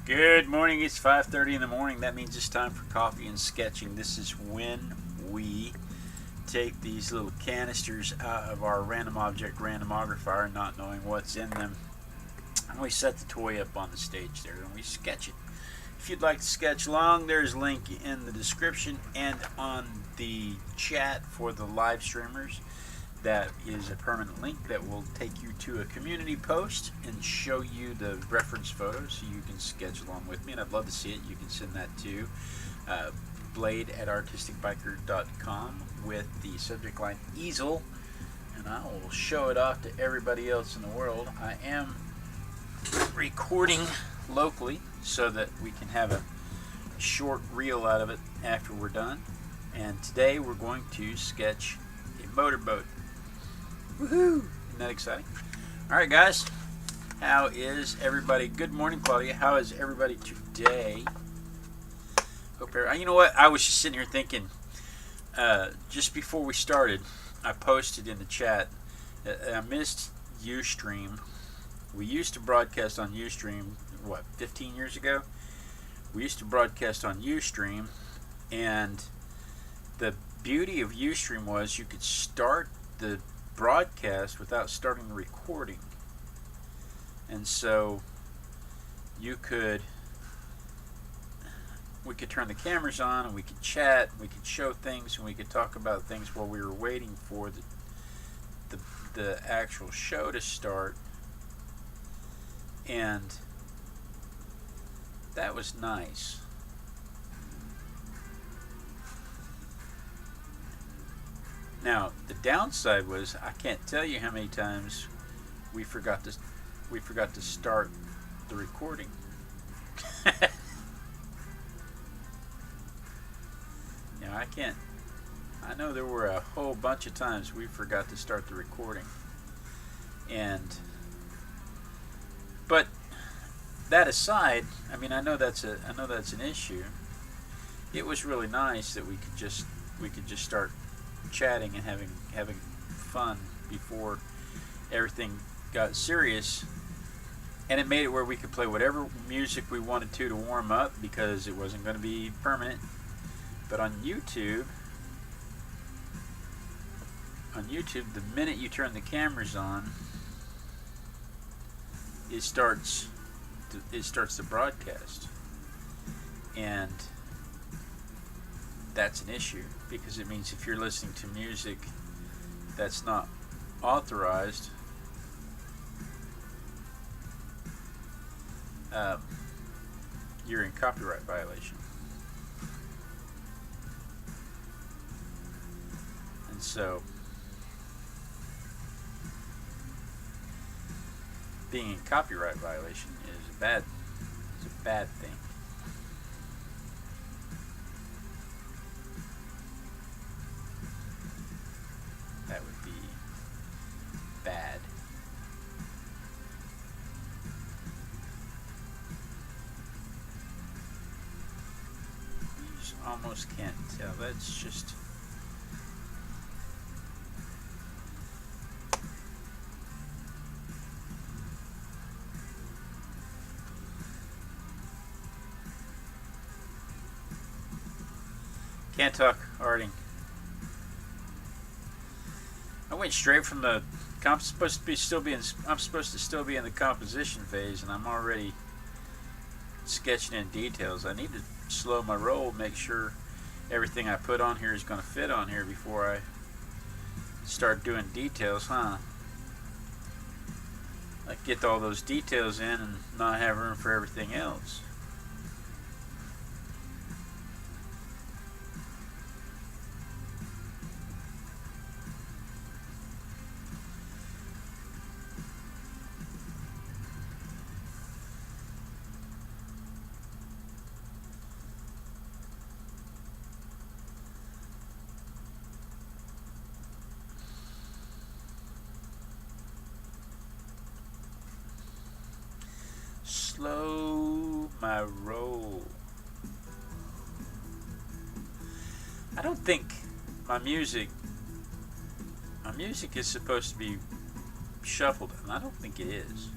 Good morning. It's 5:30 in the morning. That means it's time for coffee and sketching. This is when we take these little canisters out of our Random Object Randomogrifier, not knowing what's in them, and we set the toy up on the stage there and we sketch it. If you'd like to sketch along, there's a link in the description and on the chat for the live streamers. That is a permanent link that will take you to a community post and show you the reference photos so you can sketch along with me, and I'd love to see it. You can send that to blade@artisticbiker.com with the subject line easel, and I will show it off to everybody else in the world. I am recording locally so that we can have a short reel out of it after we're done, and today we're going to sketch a motorboat. Woohoo! Isn't that exciting? Alright guys, how is everybody? Good morning, Claudia. How is everybody today? Hope you know what? I was just sitting here thinking, just before we started, I posted in the chat that I missed Ustream. We used to broadcast on Ustream, what, 15 years ago? We used to broadcast on Ustream, and the beauty of Ustream was you could start the broadcast without starting the recording, and so we could turn the cameras on and we could chat, we could show things, and we could talk about things while we were waiting for the actual show to start, and that was nice. Now, the downside was I can't tell you how many times we forgot to start the recording. I know there were a whole bunch of times we forgot to start the recording. But that aside, I mean, I know that's an issue. It was really nice that we could just start chatting and having fun before everything got serious, and it made it where we could play whatever music we wanted to warm up because it wasn't going to be permanent. But on YouTube, the minute you turn the cameras on, it starts the broadcast, and that's an issue because it means if you're listening to music that's not authorized, you're in copyright violation. And so being in copyright violation is a bad thing. That would be bad. You just almost can't tell. That's just... Can't talk, Harding. I went straight from the I'm supposed to still be in the composition phase, and I'm already sketching in details. I need to slow my roll, make sure everything I put on here is going to fit on here before I start doing details, huh? Like get all those details in and not have room for everything else. Slow my roll. I don't think my music is supposed to be shuffled, and I don't think it is.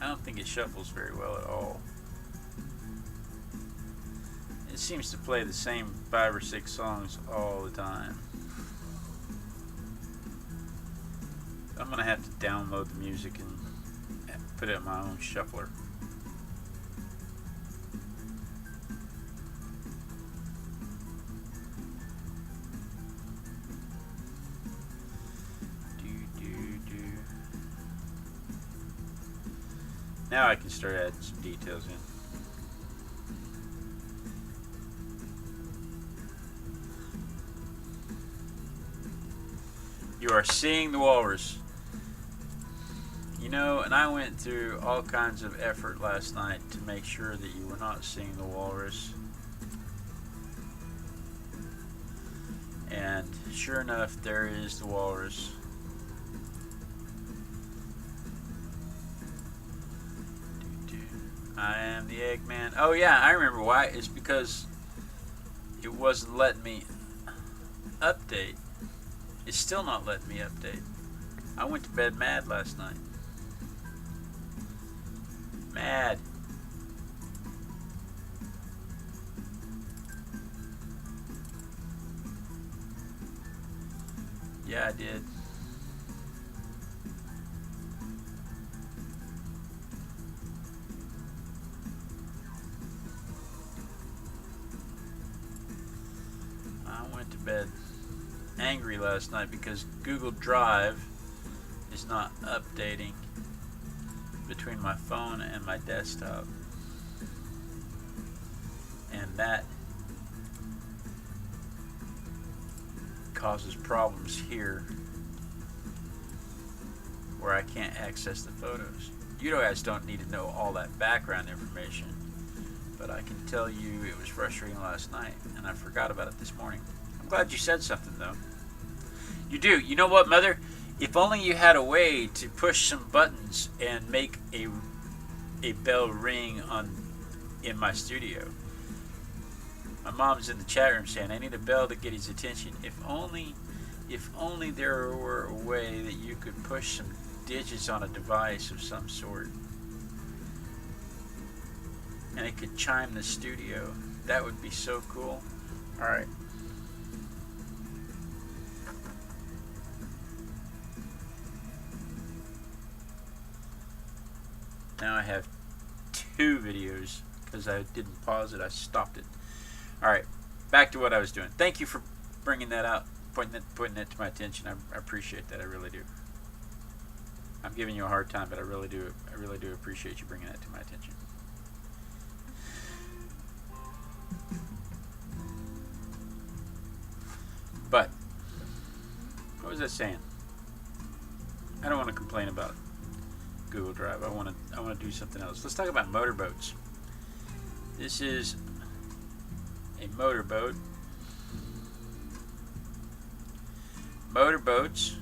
I don't think it shuffles very well at all. It seems to play the same 5 or 6 songs all the time. I'm gonna have to download the music and put it in my own shuffler. Now I can start adding some details in. You are seeing the walrus. You know, and I went through all kinds of effort last night to make sure that you were not seeing the walrus. And sure enough, there is the walrus. I am the Eggman. Oh yeah, I remember why. It's because it wasn't letting me update. It's still not letting me update. I went to bed mad last night. Mad. Yeah, I did. I went to bed angry last night because Google Drive is not updating between my phone and my desktop, and that causes problems here where I can't access the photos. You guys don't need to know all that background information, but I can tell you it was frustrating last night and I forgot about it this morning. I'm glad you said something though. You do. You know what, Mother? If only you had a way to push some buttons and make a bell ring in my studio. My mom's in the chat room saying I need a bell to get his attention. If only there were a way that you could push some digits on a device of some sort and it could chime the studio. That would be so cool. All right. Now I have 2 videos because I didn't pause it. I stopped it. All right, back to what I was doing. Thank you for bringing that out, putting it to my attention. I appreciate that. I really do. I'm giving you a hard time, but I really do appreciate you bringing that to my attention. But what was I saying? I don't want to complain about Google Drive. I want to do something else. Let's talk about motorboats. This is a motorboat. Motorboats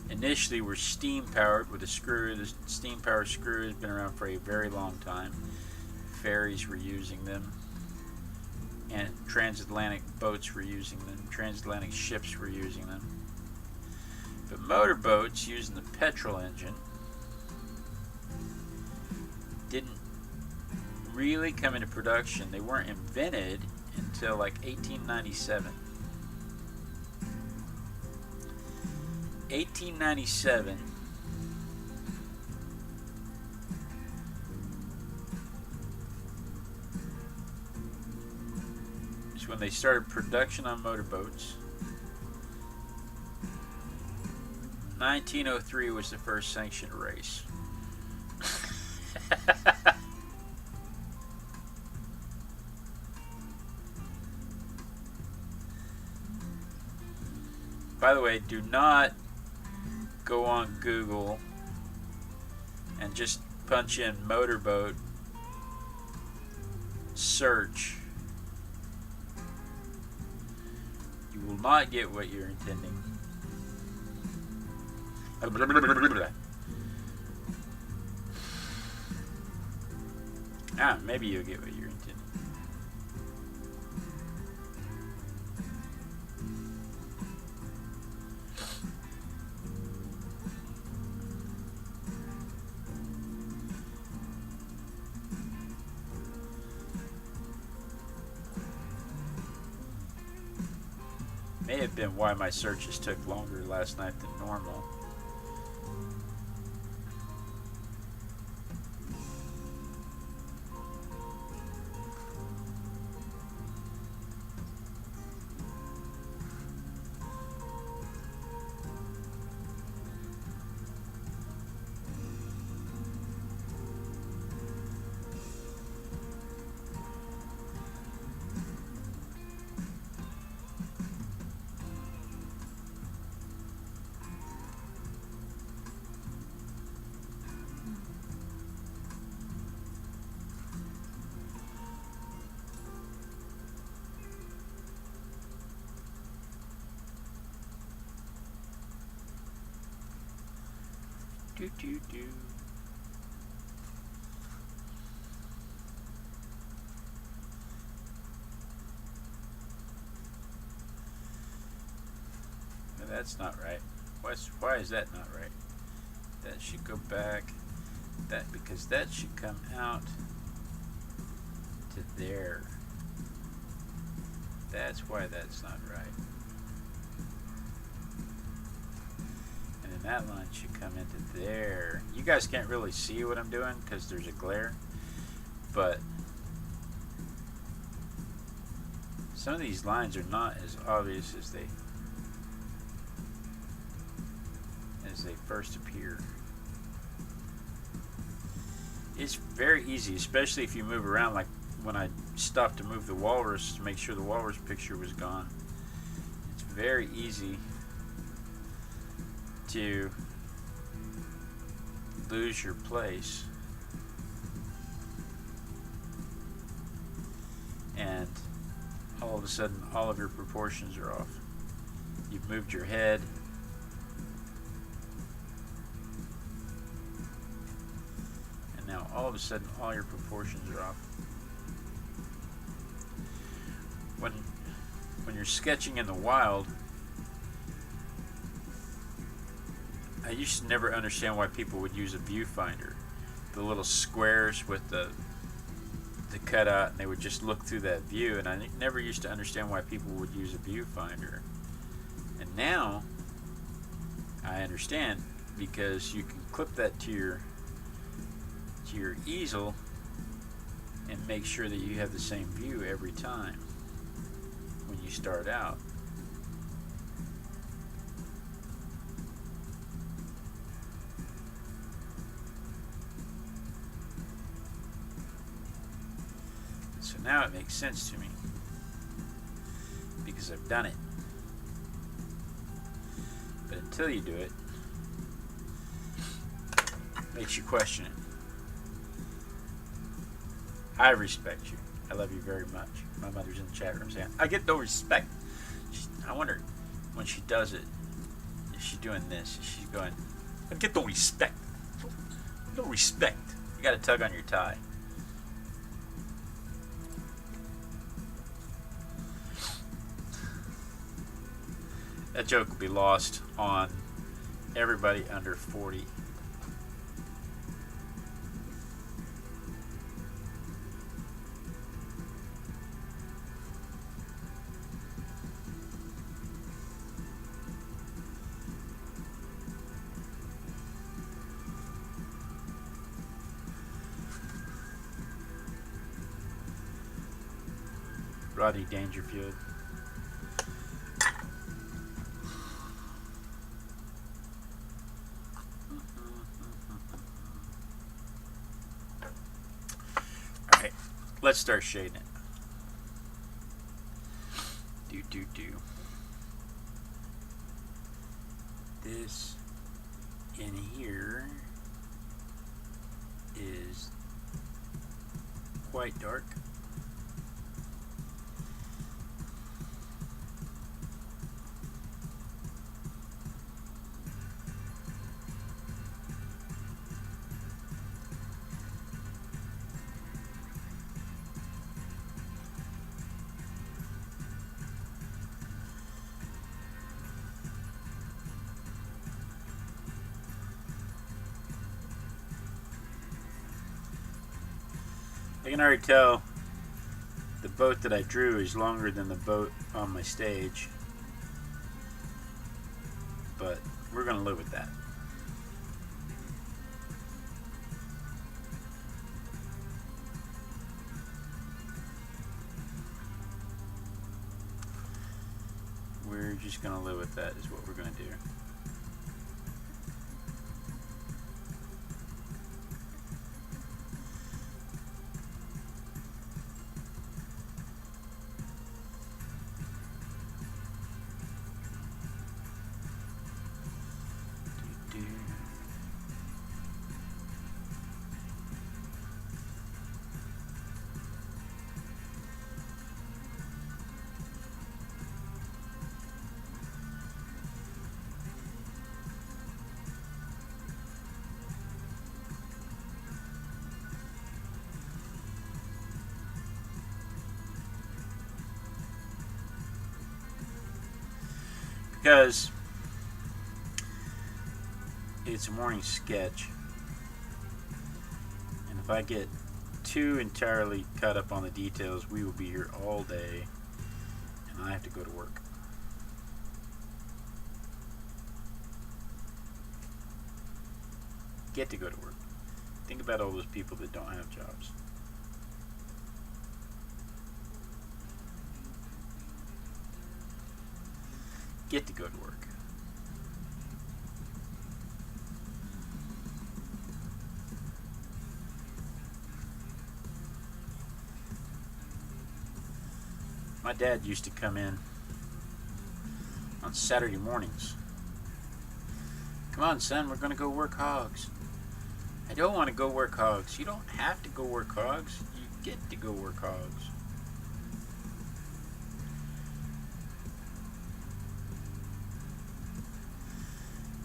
initially were steam powered with a screw. The steam powered screw has been around for a very long time. Ferries were using them, and transatlantic boats were using them. Transatlantic ships were using them. But motorboats using the petrol engine didn't really come into production. They weren't invented until like 1897. 1897 is when they started production on motorboats. 1903 was the first sanctioned race. By the way, do not go on Google and just punch in motorboat search. You will not get what you're intending. Maybe you'll get what you're intending. May have been why my searches took longer last night than normal. Do do do. No, that's not right. Why is that not right? That should go back. That because that should come out to there. That's why that's not right. That line should come into there. You guys can't really see what I'm doing because there's a glare, but some of these lines are not as obvious as they first appear. It's very easy, especially if you move around, like when I stopped to move the walrus to make sure the walrus picture was gone. It's very easy to lose your place and all of a sudden all of your proportions are off. You've moved your head, and now all of a sudden all your proportions are off. When you're sketching in the wild, I used to never understand why people would use a viewfinder. The little squares with the cutout, and they would just look through that view, and I never used to understand why people would use a viewfinder. And now I understand, because you can clip that to your easel and make sure that you have the same view every time when you start out. So now it makes sense to me because I've done it. But until you do it, it makes you question it. I respect you. I love you very much. My mother's in the chat room saying, I get no respect. I wonder when she does it, is she doing this? Is she going, I get no respect. No respect. You got to tug on your tie. That joke will be lost on everybody under 40. Rodney Dangerfield. Alright, let's start shading it. Do. This in here is quite dark. I can already tell the boat that I drew is longer than the boat on my stage. but we're going to live with that. We're just going to live with that is what we're going to do. Because it's a morning sketch, and if I get too entirely caught up on the details, we will be here all day, and I have to go to work. Get to go to work. Think about all those people that don't have jobs. Get to go to work. My dad used to come in on Saturday mornings. Come on, son, we're going to go work hogs. I don't want to go work hogs. You don't have to go work hogs. You get to go work hogs.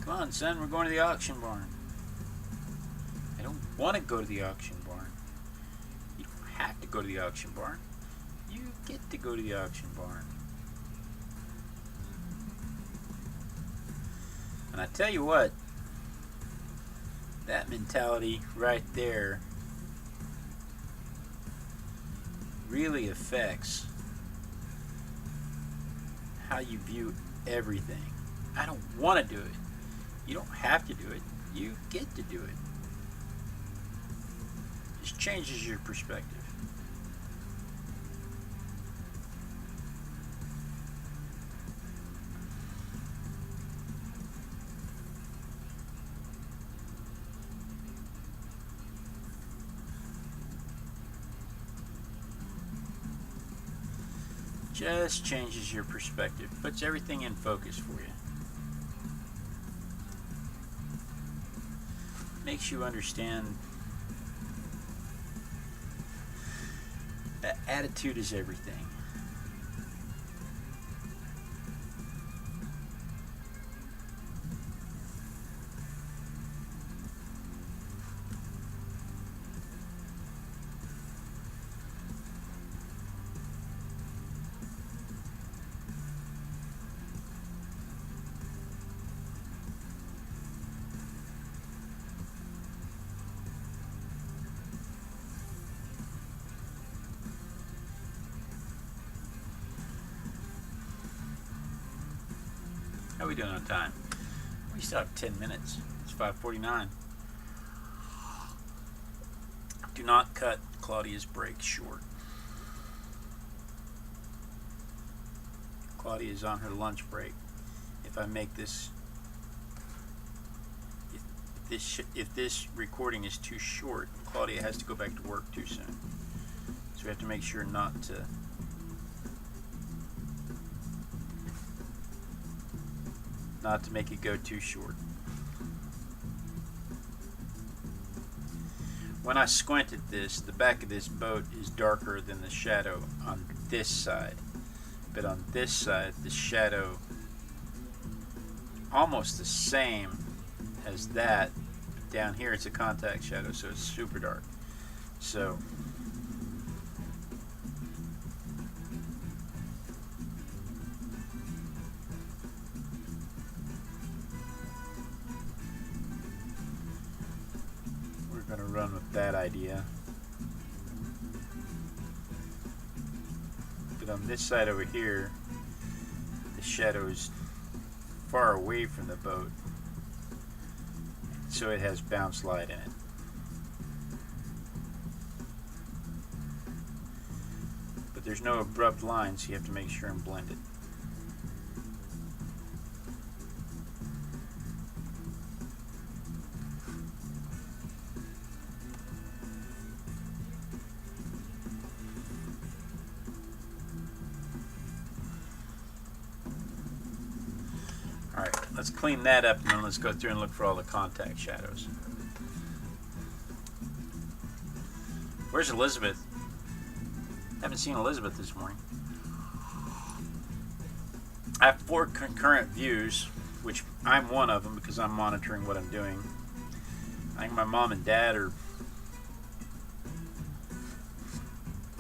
Come on, son, we're going to the auction barn. I don't want to go to the auction barn. You don't have to go to the auction barn. You get to go to the auction barn. And I tell you what, that mentality right there really affects how you view everything. I don't want to do it. You don't have to do it. You get to do it. Just changes your perspective. Just changes your perspective. Puts everything in focus for you. Makes you understand that attitude is everything. How are we doing on time? We still have 10 minutes. It's 5:49. Do not cut Claudia's break short. Claudia is on her lunch break. If I make this, if this recording is too short, Claudia has to go back to work too soon. So we have to make sure not to make it go too short. When I squint at this, the back of this boat is darker than the shadow on this side. But on this side, the shadow almost the same as that. Down here it's a contact shadow, so it's super dark. So we're going to run with that idea. But on this side over here, the shadow is far away from the boat, so it has bounce light in it. But there's no abrupt lines, so you have to make sure and blend it. Alright, let's clean that up and then let's go through and look for all the contact shadows. Where's Elizabeth? Haven't seen Elizabeth this morning. I have 4 concurrent views, which I'm one of them because I'm monitoring what I'm doing. I think my mom and dad are...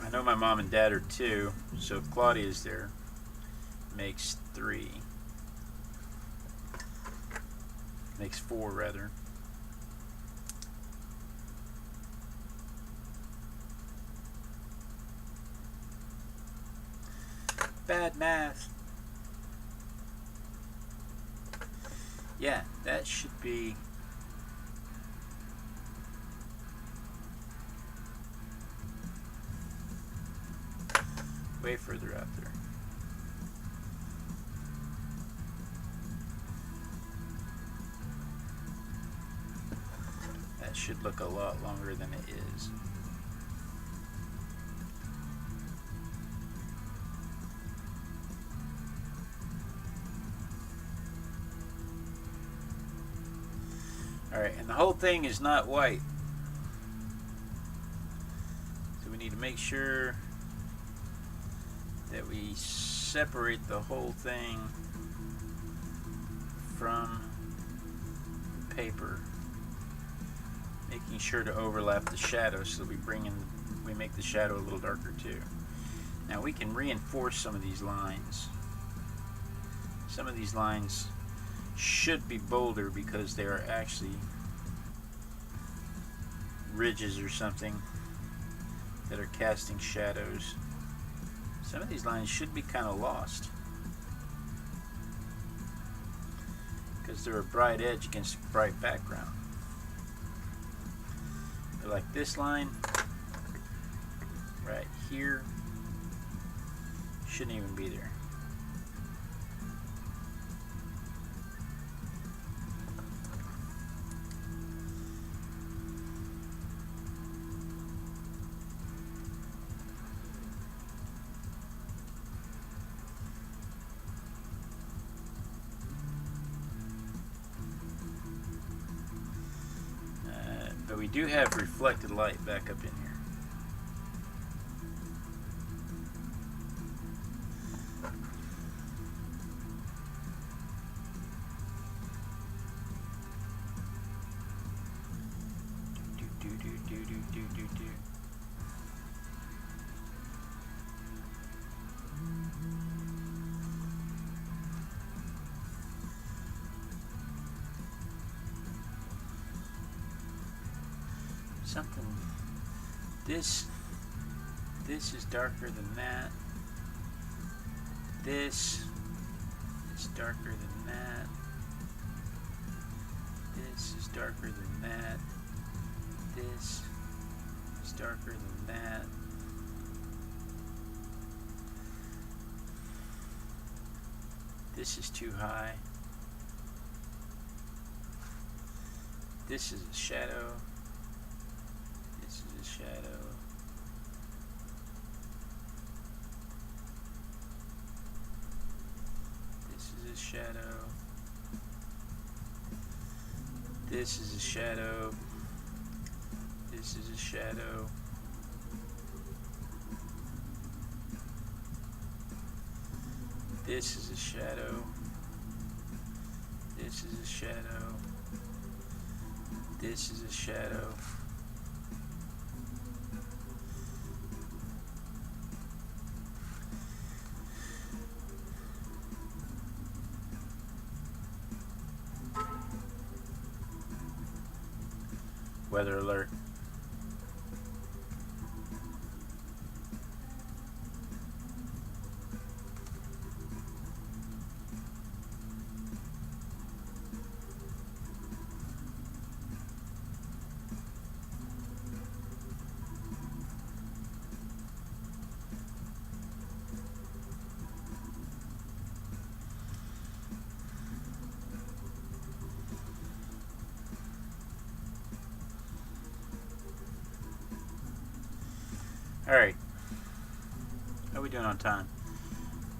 I know my mom and dad are 2, so if Claudia's there, makes 3. Makes 4 rather. Bad math. Yeah, that should be way further out there. That should look a lot longer than it is. Alright, and the whole thing is not white. So we need to make sure that we separate the whole thing from paper. Making sure to overlap the shadow so that we make the shadow a little darker too. Now we can reinforce some of these lines. Some of these lines should be bolder because they are actually ridges or something that are casting shadows. Some of these lines should be kind of lost because they're a bright edge against a bright background. But like this line right here shouldn't even be there. But we do have reflected light back up in here. Something, this is darker than that. This is darker than that. This is darker than that. This is darker than that. This is too high. This is a shadow. This is a shadow. This is a shadow. This is a shadow. This is a shadow. This is a shadow. This is a shadow. This is a shadow. Weather alert. Alright. How are we doing on time?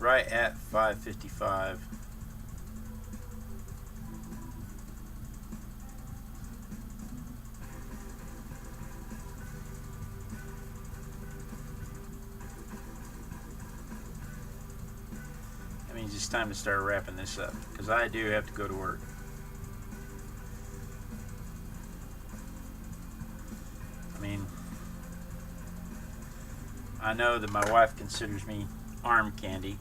Right at 5:55. That means it's time to start wrapping this up, because I do have to go to work. I mean, I know that my wife considers me arm candy.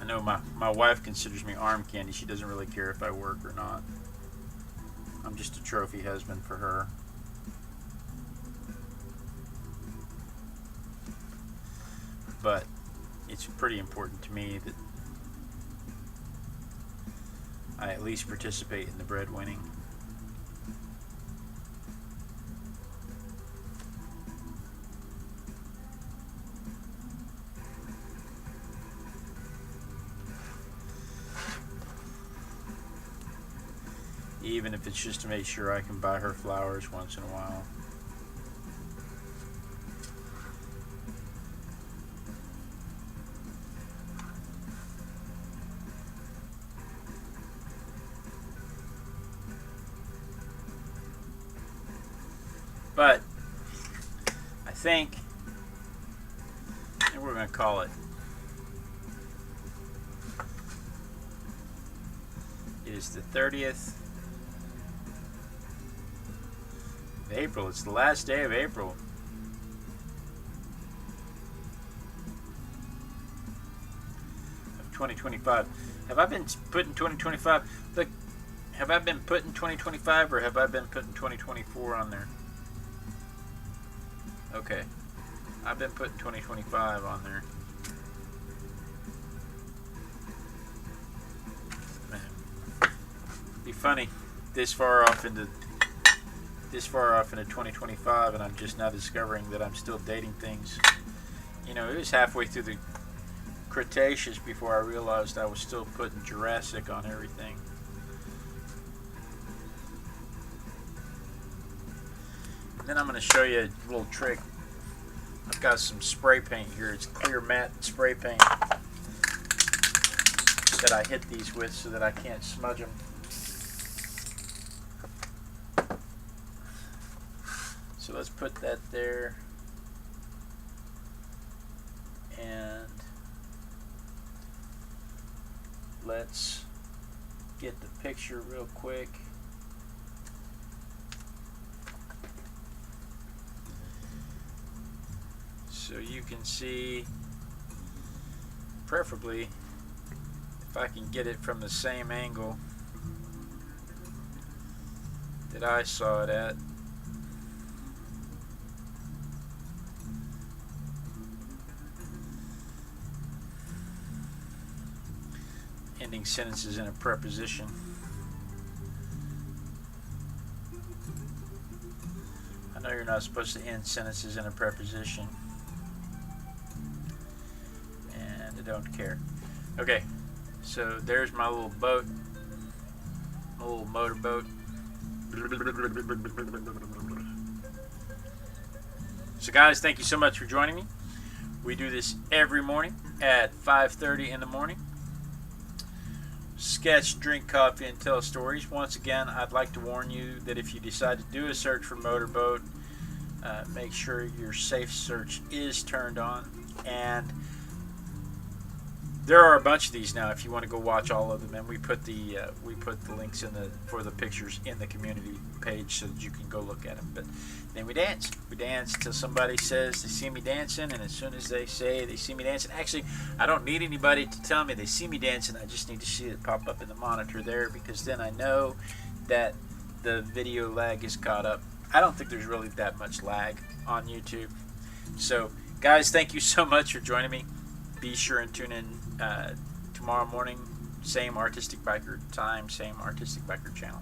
I know my wife considers me arm candy. She doesn't really care if I work or not. I'm just a trophy husband for her. But it's pretty important to me that I at least participate in the breadwinning. Even if it's just to make sure I can buy her flowers once in a while. But I think, and we're going to call it, it is the 30th of April. It's the last day of April. Of 2025. Have I been putting 2025? Look, have I been putting 2025 or have I been putting 2024 on there? Okay, I've been putting 2025 on there. Man, it'd be funny this far off into 2025, and I'm just now discovering that I'm still dating things. You know, it was halfway through the Cretaceous before I realized I was still putting Jurassic on everything. Then I'm going to show you a little trick. I've got some spray paint here. It's clear matte spray paint that I hit these with so that I can't smudge them. So let's put that there. And let's get the picture real quick. So you can see, preferably, if I can get it from the same angle that I saw it at. Ending sentences in a preposition. I know you're not supposed to end sentences in a preposition. Don't care. Okay, so there's my little boat, my little motorboat. So guys, thank you so much for joining me. We do this every morning at 5:30 in the morning. Sketch, drink coffee, and tell stories. Once again, I'd like to warn you that if you decide to do a search for Motorboat, make sure your safe search is turned on. And there are a bunch of these now. If you want to go watch all of them, and we put the links in for the pictures in the community page so that you can go look at them. But then we dance till somebody says they see me dancing, and as soon as they say they see me dancing, actually I don't need anybody to tell me they see me dancing. I just need to see it pop up in the monitor there, because then I know that the video lag is caught up. I don't think there's really that much lag on YouTube. So guys, thank you so much for joining me. Be sure and tune in tomorrow morning, same Artistic Biker time, same Artistic Biker channel.